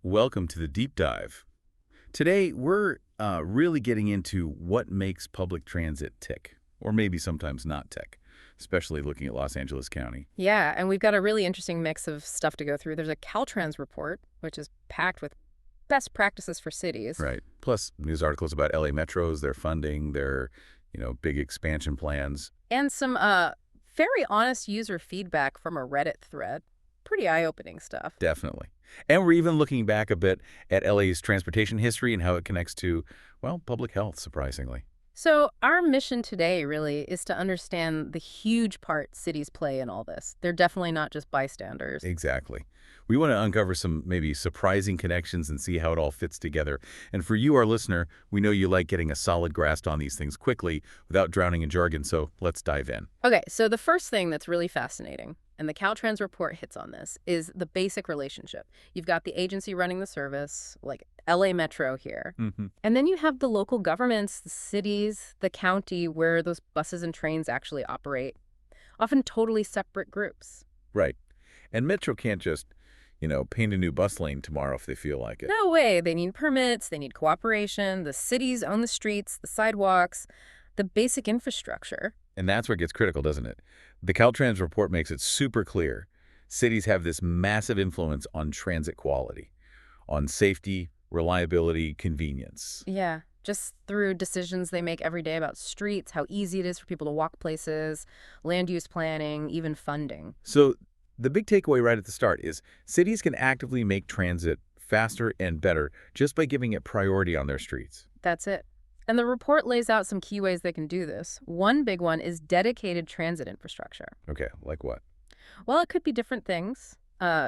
Welcome to the deep dive. Today, we're really getting into what makes public transit tick, or maybe sometimes not tick, especially looking at Los Angeles County. Yeah, and we've got a really interesting mix of stuff to go through. There's a Caltrans report, which is packed with best practices for cities, Right. Plus, news articles about LA metros, their funding, their, big expansion plans. and some very honest user feedback from a Reddit thread. Pretty eye-opening stuff. Definitely. And we're even looking back a bit at LA's transportation history and how it connects to, well, public health, surprisingly. So our mission today really is to understand the huge part cities play in all this. They're definitely not just bystanders. Exactly. We want to uncover some maybe surprising connections and see how it all fits together. And for you, our listener, we know you like getting a solid grasp on these things quickly without drowning in jargon, so let's dive in. Okay, so the first thing that's really fascinating, and the Caltrans report hits on this, is the basic relationship. You've got the agency running the service, like LA Metro here. And then you have the local governments, the cities, the county where those buses and trains actually operate, often totally separate groups. Right. And Metro can't just, paint a new bus lane tomorrow if they feel like it. No way. They need permits, they need cooperation. The cities own the streets, the sidewalks, the basic infrastructure. And that's where it gets critical, doesn't it? The Caltrans report makes it super clear. Cities have this massive influence on transit quality, on safety, reliability, convenience. Yeah, just through decisions they make every day about streets, how easy it is for people to walk places, land use planning, even funding. So the big takeaway right at the start is cities can actively make transit faster and better just by giving it priority on their streets. That's it. And the report lays out some key ways they can do this. One big one is dedicated transit infrastructure. Okay, like what? Well, it could be different things.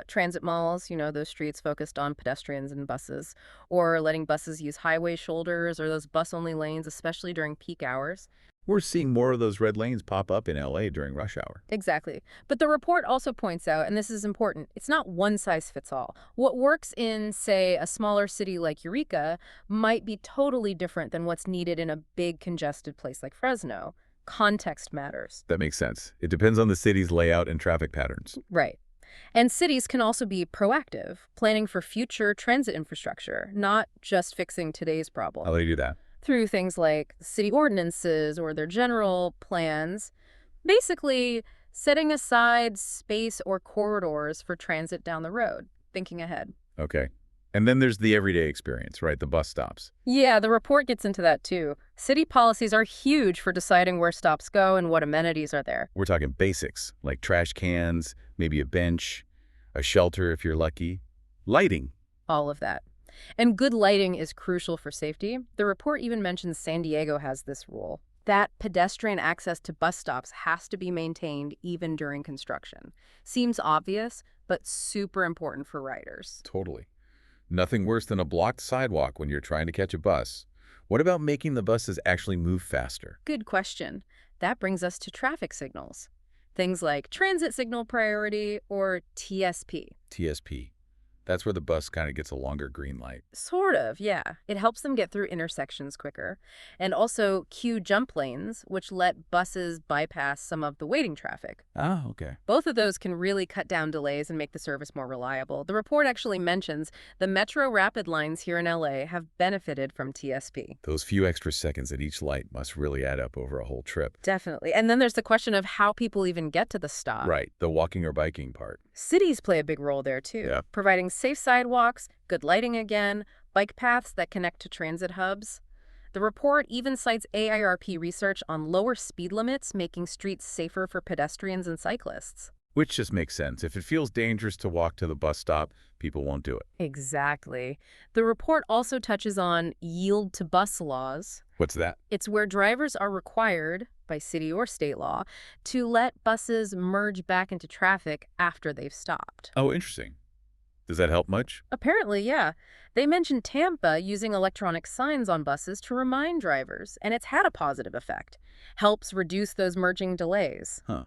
Transit malls, those streets focused on pedestrians and buses, or letting buses use highway shoulders or those bus-only lanes, especially during peak hours. We're seeing more of those red lanes pop up in LA during rush hour. Exactly. But the report also points out, and this is important, it's not one size fits all. What works in, say, a smaller city like Eureka might be totally different than what's needed in a big congested place like Fresno. Context matters. That makes sense. It depends on the city's layout and traffic patterns. Right. And cities can also be proactive, planning for future transit infrastructure, not just fixing today's problem. How do they do that? Through things like city ordinances or their general plans, basically setting aside space or corridors for transit down the road, thinking ahead. Okay. And then there's the everyday experience, right? The bus stops. Yeah, the report gets into that too. City policies are huge for deciding where stops go and what amenities are there. We're talking basics, like trash cans, maybe a bench, a shelter if you're lucky, lighting. All of that. And good lighting is crucial for safety. The report even mentions San Diego has this rule, that pedestrian access to bus stops has to be maintained even during construction. Seems obvious, but super important for riders. Totally. Nothing worse than a blocked sidewalk when you're trying to catch a bus. What about making the buses actually move faster? Good question. That brings us to traffic signals. Things like transit signal priority or TSP. TSP. That's where the bus kind of gets a longer green light. Sort of, yeah. It helps them get through intersections quicker. And also queue jump lanes, which let buses bypass some of the waiting traffic. Ah, okay. Both of those can really cut down delays and make the service more reliable. The report actually mentions the Metro Rapid lines here in LA have benefited from TSP. Those few extra seconds at each light must really add up over a whole trip. Definitely. And then there's the question of how people even get to the stop. Right, the walking or biking part. Cities play a big role there, too. Yeah. Providing safe sidewalks, good lighting again, bike paths that connect to transit hubs. The report even cites AIRP research on lower speed limits, making streets safer for pedestrians and cyclists. Which just makes sense. If it feels dangerous to walk to the bus stop, people won't do it. Exactly. The report also touches on yield to bus laws. What's that? It's where drivers are required, by city or state law, to let buses merge back into traffic after they've stopped. Oh, interesting. Does that help much? Apparently, yeah. They mentioned Tampa using electronic signs on buses to remind drivers, and it's had a positive effect. Helps reduce those merging delays. Huh.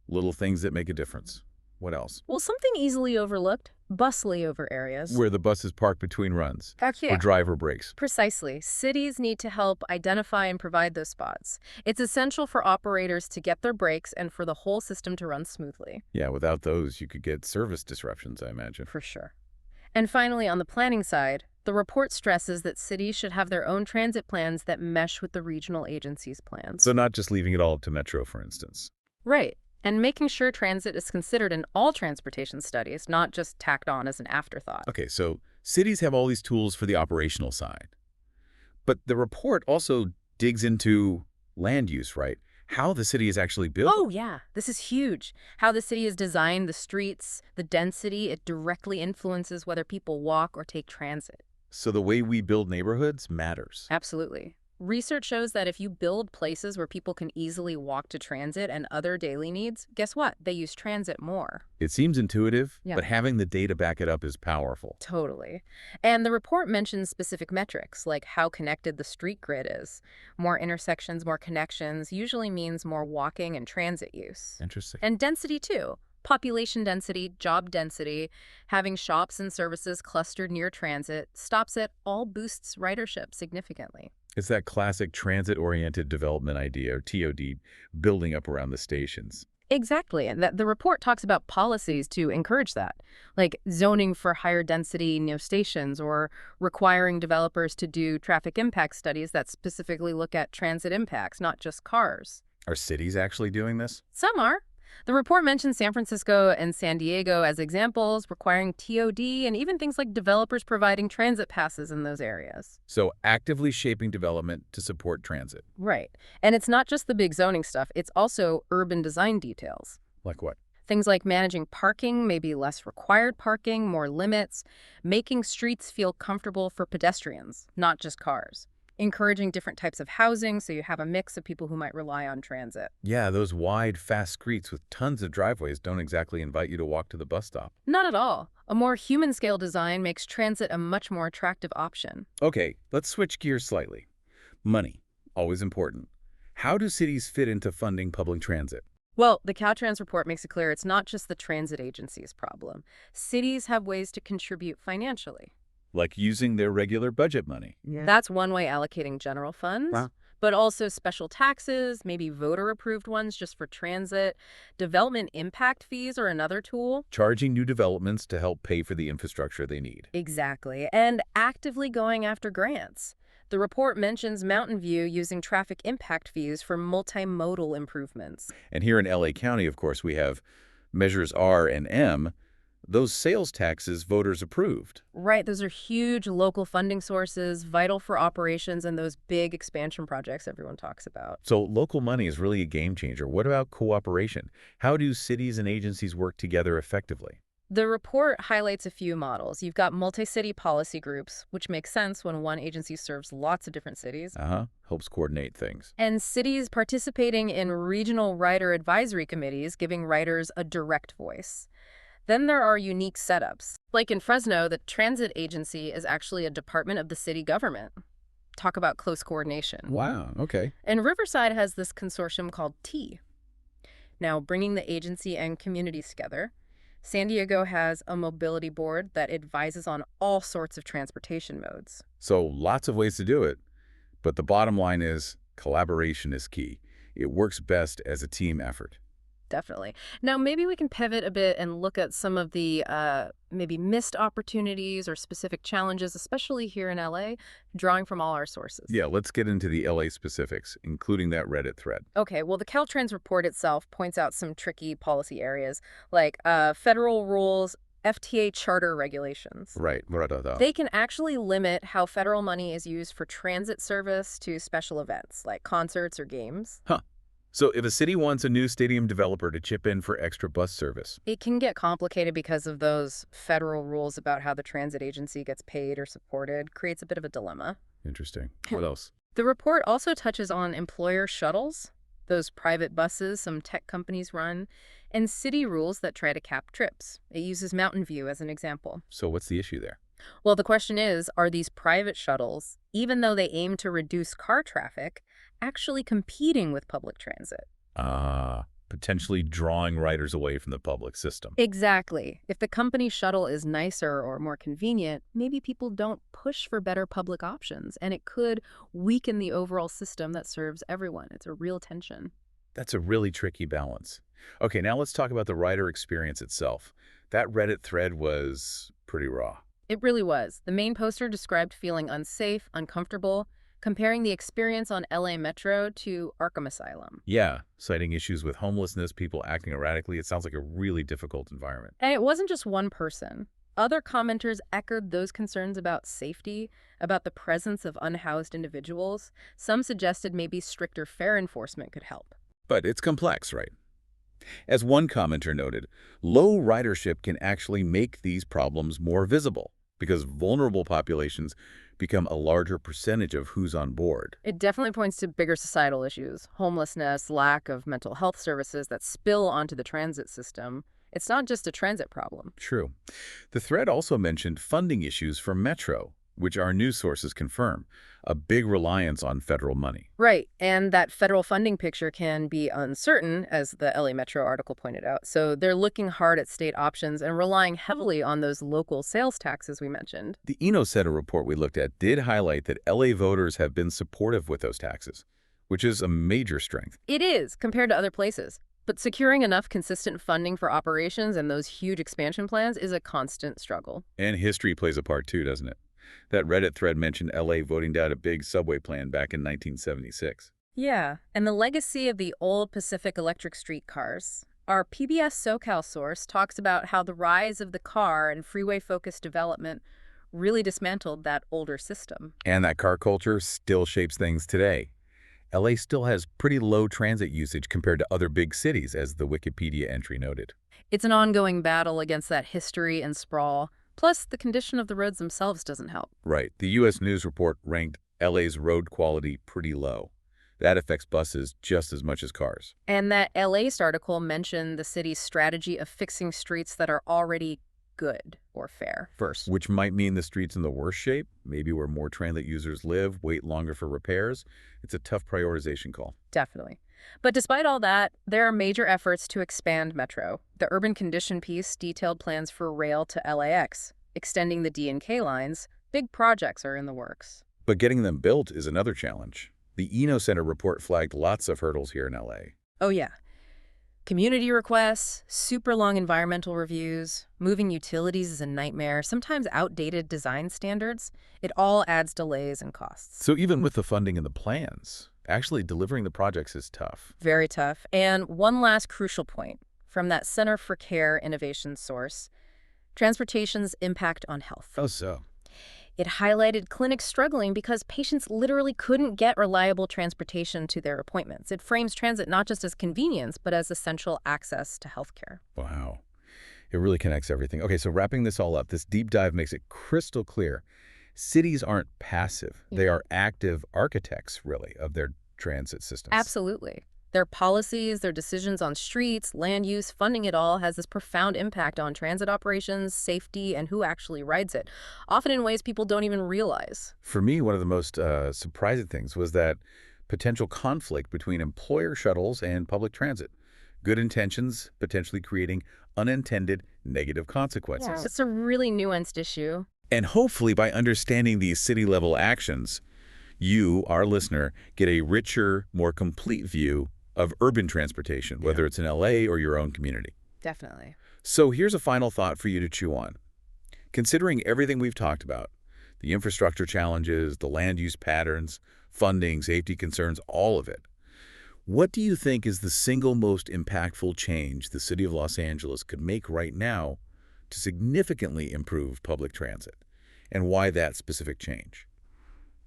Little things that make a difference. What else? Well, something easily overlooked, bus layover areas. Where the bus is parked between runs. Heck yeah. Or driver breaks. Precisely. Cities need to help identify and provide those spots. It's essential for operators to get their breaks and for the whole system to run smoothly. Yeah, without those, you could get service disruptions, I imagine. For sure. And finally, on the planning side, the report stresses that cities should have their own transit plans that mesh with the regional agencies' So plans. not just leaving it all up to Metro, for instance. Right. And making sure transit is considered in all transportation studies, not just tacked on as an afterthought. Okay, so cities have all these tools for the operational side. But the report also digs into land use, right? How the city is actually built. Oh, yeah, this is huge. How the city is designed, the streets, the density, it directly influences whether people walk or take transit. So the way we build neighborhoods matters. Absolutely. Research shows that if you build places where people can easily walk to transit and other daily needs, guess what? They use transit more. It seems intuitive, Yeah. but having the data back it up is powerful. Totally. And the report mentions specific metrics, like how connected the street grid is. More intersections, more connections usually means more walking and transit use. Interesting. And density, too. Population density, job density, having shops and services clustered near transit, stops it, all boosts ridership significantly. It's that classic transit-oriented development idea, or TOD, building up around the stations. Exactly. And that the report talks about policies to encourage that, like zoning for higher density stations or requiring developers to do traffic impact studies that specifically look at transit impacts, not just cars. Are cities actually doing this? Some are. The report mentions San Francisco and San Diego as examples, requiring TOD and even things like developers providing transit passes in those areas. So actively shaping development to support transit. Right. And it's not just the big zoning stuff, it's also urban design details. Like what? Things like managing parking, maybe less required parking, more limits, making streets feel comfortable for pedestrians, not just cars. Encouraging different types of housing so you have a mix of people who might rely on transit. Yeah, those wide, fast streets with tons of driveways don't exactly invite you to walk to the bus stop. Not at all. A more human-scale design makes transit a much more attractive option. Okay, let's switch gears slightly. Money, always important. How do cities fit into funding public transit? Well, the Caltrans report makes it clear it's not just the transit agency's problem. Cities have ways to contribute financially. Like using their regular budget money. Yeah. That's one way allocating general funds, Wow. but also special taxes, maybe voter-approved ones just for transit. Development impact fees are another tool. Charging new developments to help pay for the infrastructure they need. Exactly. And actively going after grants. The report mentions Mountain View using traffic impact fees for multimodal improvements. And here in LA County, of course, we have measures R and M. Those sales taxes voters approved. Right, those are huge local funding sources, vital for operations and those big expansion projects everyone talks about. So local money is really a game changer. What about cooperation? How do cities and agencies work together effectively? The report highlights a few models. You've got multi-city policy groups, which makes sense when one agency serves lots of different cities. Helps coordinate things. And cities participating in regional rider advisory committees, giving riders a direct voice. Then there are unique setups. Like in Fresno, the transit agency is actually a department of the city government. Talk about close coordination. Wow, okay. And Riverside has this consortium called T. Now, bringing the agency and communities together, San Diego has a mobility board that advises on all sorts of transportation modes. So lots of ways to do it. But the bottom line is collaboration is key. It works best as a team effort. Definitely. Now, maybe we can pivot a bit and look at some of the maybe missed opportunities or specific challenges, especially here in LA, drawing from all our sources. Yeah, let's get into the LA specifics, including that Reddit thread. Okay, well, the Caltrans report itself points out some tricky policy areas, like federal rules, FTA charter regulations. Right. They can actually limit how federal money is used for transit service to special events, like concerts or games. So if a city wants a new stadium developer to chip in for extra bus service, It can get complicated because of those federal rules about how the transit agency gets paid or supported, creates a bit of a dilemma. interesting. What else? The report also touches on employer shuttles, those private buses some tech companies run, and city rules that try to cap trips. It uses Mountain View as an example. So what's the issue there? Well, the question is, are these private shuttles, even though they aim to reduce car traffic, actually competing with public transit? Potentially drawing riders away from the public system. Exactly. If the company shuttle is nicer or more convenient, maybe people don't push for better public options, and it could weaken the overall system that serves everyone. It's a real tension. That's a really tricky balance. Okay, now let's talk about the rider experience itself. That Reddit thread was pretty raw. It really was. The main poster described feeling unsafe, uncomfortable, comparing the experience on LA Metro to Arkham Asylum. Yeah, citing issues with homelessness, people acting erratically. It sounds like a really difficult environment. And it wasn't just one person. Other commenters echoed those concerns about safety, about the presence of unhoused individuals. Some suggested maybe stricter fare enforcement could help. But it's complex, right? As one commenter noted, low ridership can actually make these problems more visible because vulnerable populations become a larger percentage of who's on board. It definitely points to bigger societal issues, homelessness, lack of mental health services that spill onto the transit system. It's not just a transit problem. True. The thread also mentioned funding issues for Metro, which our news sources confirm, a big reliance on federal money. Right, and that federal funding picture can be uncertain, as the LA Metro article pointed out. So they're looking hard at state options and relying heavily on those local sales taxes we mentioned. The Inoceta report we looked at did highlight that LA voters have been supportive with those taxes, which is a major strength. It is, compared to other places. But securing enough consistent funding for operations and those huge expansion plans is a constant struggle. And history plays a part too, doesn't it? That Reddit thread mentioned LA voting down a big subway plan back in 1976. Yeah, and the legacy of the old Pacific Electric streetcars. Our PBS SoCal source talks about how the rise of the car and freeway-focused development really dismantled that older system. And that car culture still shapes things today. LA still has pretty low transit usage compared to other big cities, as the Wikipedia entry noted. It's an ongoing battle against that history and sprawl. Plus, the condition of the roads themselves doesn't help. Right. The U.S. News Report ranked LA's road quality pretty low. That affects buses just as much as cars. And that LA's article mentioned the city's strategy of fixing streets that are already good or fair first. Which might mean the streets in the worst shape, maybe where more transit users live, wait longer for repairs. It's a tough prioritization call. Definitely. But despite all that, there are major efforts to expand Metro. The urban condition piece detailed plans for rail to LAX, extending the D&K lines. Big projects are in the works. But getting them built is another challenge. The Eno Center report flagged lots of hurdles here in LA. Oh yeah. Community requests, super long environmental reviews, moving utilities is a nightmare, sometimes outdated design standards. It all adds delays and costs. So even with the funding and the plans, actually delivering the projects is tough. Very tough. And one last crucial point from that Center for Care Innovation source, transportation's impact on health. Oh, so? It highlighted clinics struggling because patients literally couldn't get reliable transportation to their appointments. It frames transit not just as convenience, but as essential access to healthcare. Wow. It really connects everything. Okay, so wrapping this all up, this deep dive makes it crystal clear. Cities aren't passive. They are active architects, really, of their transit systems. Absolutely. Their policies, their decisions on streets, land use, funding, it all has this profound impact on transit operations, safety, and who actually rides it, often in ways people don't even realize. For me, one of the most surprising things was that potential conflict between employer shuttles and public transit. Good intentions potentially creating unintended negative consequences. Yeah. It's a really nuanced issue. And hopefully by understanding these city-level actions, you, our listener, get a richer, more complete view of urban transportation, whether it's in LA or your own community. Definitely. So here's a final thought for you to chew on. Considering everything we've talked about, the infrastructure challenges, the land use patterns, funding, safety concerns, all of it, what do you think is the single most impactful change the city of Los Angeles could make right now to significantly improve public transit? And why that specific change?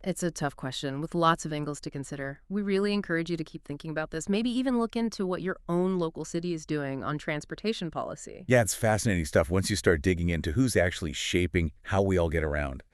It's a tough question with lots of angles to consider. We really encourage you to keep thinking about this. Maybe even look into what your own local city is doing on transportation policy. Yeah, it's fascinating stuff once you start digging into who's actually shaping how we all get around.